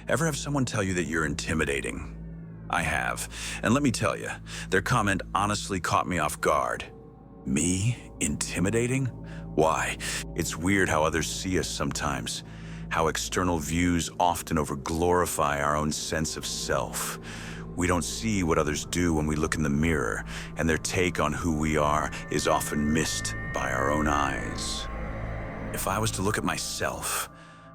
Ever have someone tell you that you're intimidating? I have, and let me tell you, their comment honestly caught me off guard. Me? Intimidating? Why? It's weird how others see us sometimes, how external views often overglorify our own sense of self. We don't see what others do when we look in the mirror, and their take on who we are is often missed by our own eyes. If I was to look at myself,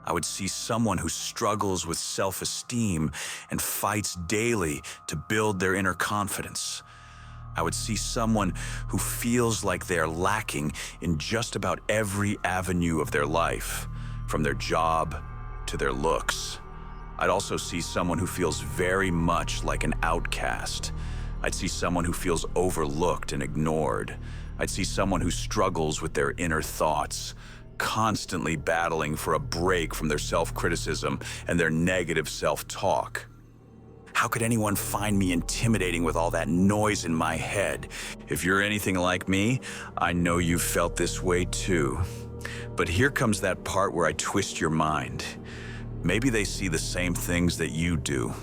I would see someone who struggles with self-esteem and fights daily to build their inner confidence. I would see someone who feels like they are lacking in just about every avenue of their life, from their job to their looks. I'd also see someone who feels very much like an outcast. I'd see someone who feels overlooked and ignored. I'd see someone who struggles with their inner thoughts, constantly battling for a break from their self-criticism and their negative self-talk. How could anyone find me intimidating with all that noise in my head? If you're anything like me, I know you've felt this way too. But here comes that part where I twist your mind. Maybe they see the same things that you do,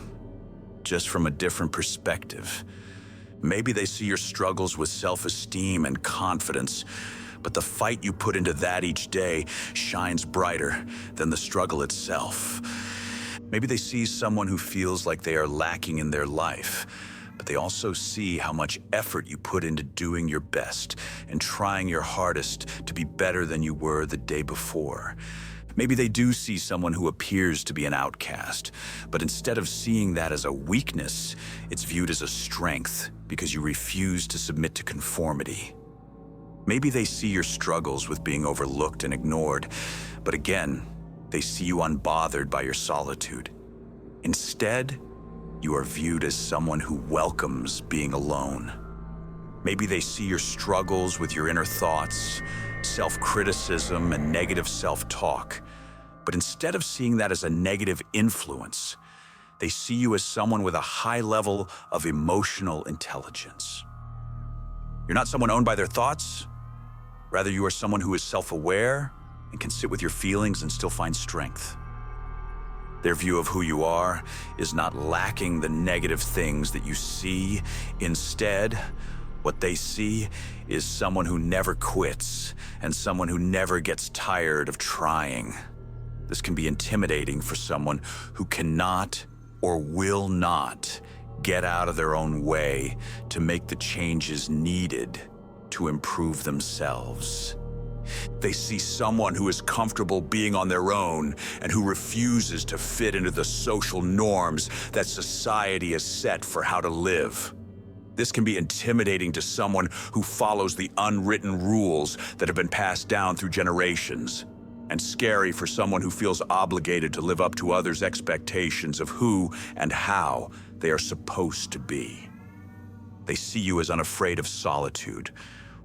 just from a different perspective. Maybe they see your struggles with self-esteem and confidence, but the fight you put into that each day shines brighter than the struggle itself. Maybe they see someone who feels like they are lacking in their life, but they also see how much effort you put into doing your best and trying your hardest to be better than you were the day before. Maybe they do see someone who appears to be an outcast, but instead of seeing that as a weakness, it's viewed as a strength because you refuse to submit to conformity. Maybe they see your struggles with being overlooked and ignored, but again, they see you unbothered by your solitude. Instead, you are viewed as someone who welcomes being alone. Maybe they see your struggles with your inner thoughts, self-criticism, and negative self-talk, but instead of seeing that as a negative influence, they see you as someone with a high level of emotional intelligence. You're not someone owned by their thoughts. Rather, you are someone who is self-aware and can sit with your feelings and still find strength. Their view of who you are is not lacking the negative things that you see. Instead, what they see is someone who never quits and someone who never gets tired of trying. This can be intimidating for someone who cannot or will not get out of their own way to make the changes needed to improve themselves. They see someone who is comfortable being on their own and who refuses to fit into the social norms that society has set for how to live. This can be intimidating to someone who follows the unwritten rules that have been passed down through generations, and scary for someone who feels obligated to live up to others' expectations of who and how they are supposed to be. They see you as unafraid of solitude,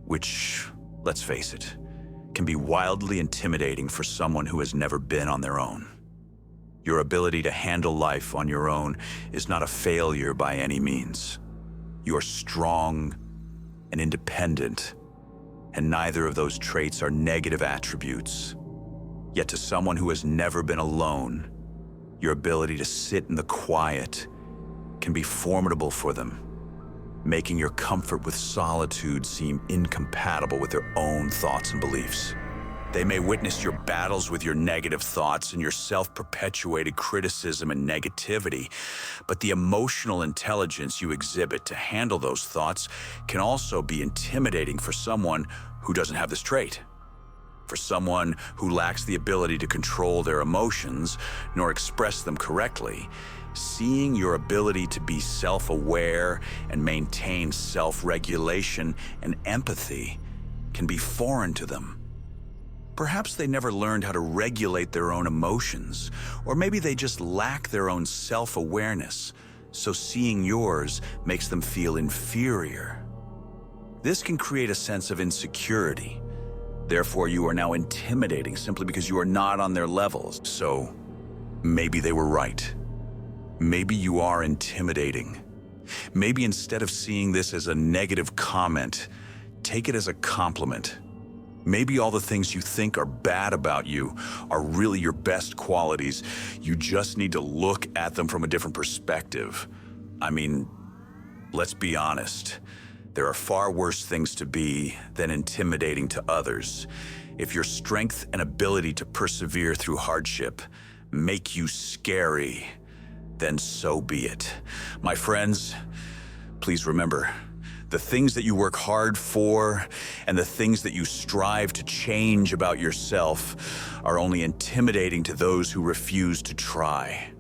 which, let's face it, can be wildly intimidating for someone who has never been on their own. Your ability to handle life on your own is not a failure by any means. You are strong and independent, and neither of those traits are negative attributes. Yet to someone who has never been alone, your ability to sit in the quiet can be formidable for them, making your comfort with solitude seem incompatible with their own thoughts and beliefs. They may witness your battles with your negative thoughts and your self-perpetuated criticism and negativity, but the emotional intelligence you exhibit to handle those thoughts can also be intimidating for someone who doesn't have this trait. For someone who lacks the ability to control their emotions nor express them correctly, seeing your ability to be self-aware and maintain self-regulation and empathy can be foreign to them. Perhaps they never learned how to regulate their own emotions, or maybe they just lack their own self-awareness, so seeing yours makes them feel inferior. This can create a sense of insecurity. Therefore, you are now intimidating simply because you are not on their levels. So maybe they were right. Maybe you are intimidating. Maybe instead of seeing this as a negative comment, take it as a compliment. Maybe all the things you think are bad about you are really your best qualities. You just need to look at them from a different perspective. I mean, let's be honest. There are far worse things to be than intimidating to others. If your strength and ability to persevere through hardship make you scary, then so be it. My friends, please remember, the things that you work hard for and the things that you strive to change about yourself are only intimidating to those who refuse to try.